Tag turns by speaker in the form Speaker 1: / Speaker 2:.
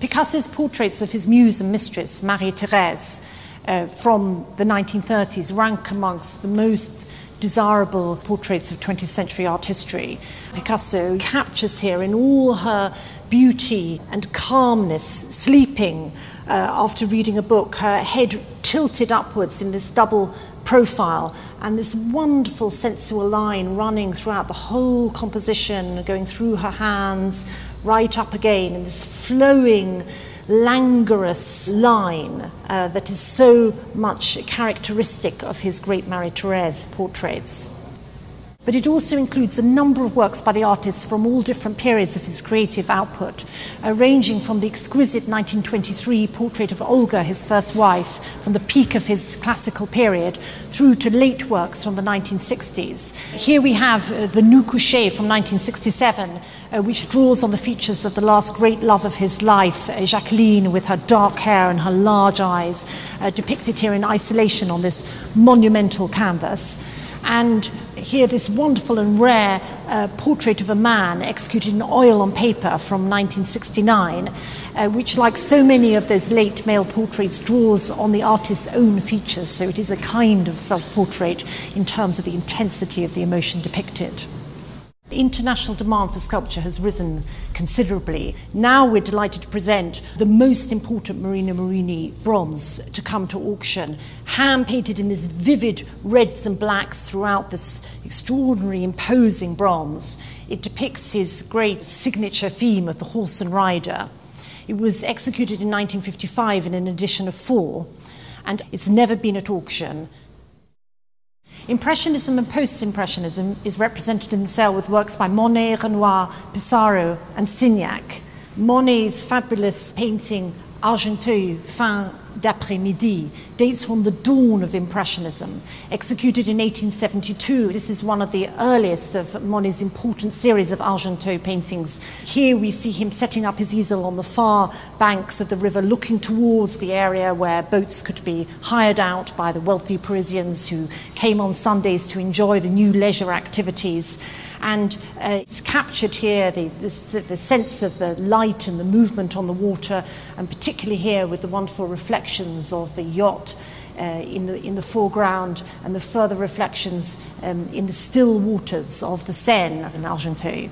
Speaker 1: Picasso's portraits of his muse and mistress, Marie-Thérèse, from the 1930s rank amongst the most desirable portraits of 20th century art history. Picasso captures here in all her beauty and calmness, sleeping after reading a book, her head tilted upwards in this double profile, and this wonderful sensual line running throughout the whole composition, going through her hands, right up again, in this flowing, languorous line that is so much characteristic of his great Marie-Thérèse portraits. But it also includes a number of works by the artist from all different periods of his creative output, ranging from the exquisite 1923 portrait of Olga, his first wife, from the peak of his classical period, through to late works from the 1960s. Here we have the Nu Couché from 1967, which draws on the features of the last great love of his life, Jacqueline, with her dark hair and her large eyes, depicted here in isolation on this monumental canvas. And here this wonderful and rare portrait of a man executed in oil on paper from 1969, which, like so many of those late male portraits, draws on the artist's own features. So it is a kind of self-portrait in terms of the intensity of the emotion depicted. The international demand for sculpture has risen considerably. Now we're delighted to present the most important Marino Marini bronze to come to auction, hand-painted in this vivid reds and blacks throughout this extraordinary, imposing bronze. It depicts his great signature theme of the horse and rider. It was executed in 1955 in an edition of 4, and it's never been at auction. Impressionism and post-impressionism is represented in the sale with works by Monet, Renoir, Pissarro and Signac. Monet's fabulous painting Argenteuil, Fin d'après-midi, dates from the dawn of Impressionism, executed in 1872. This is one of the earliest of Monet's important series of Argenteuil paintings. Here we see him setting up his easel on the far banks of the river, looking towards the area where boats could be hired out by the wealthy Parisians who came on Sundays to enjoy the new leisure activities. And it's captured here the sense of the light and the movement on the water, and particularly here with the wonderful reflections of the yacht in the foreground, and the further reflections in the still waters of the Seine in Argenteuil.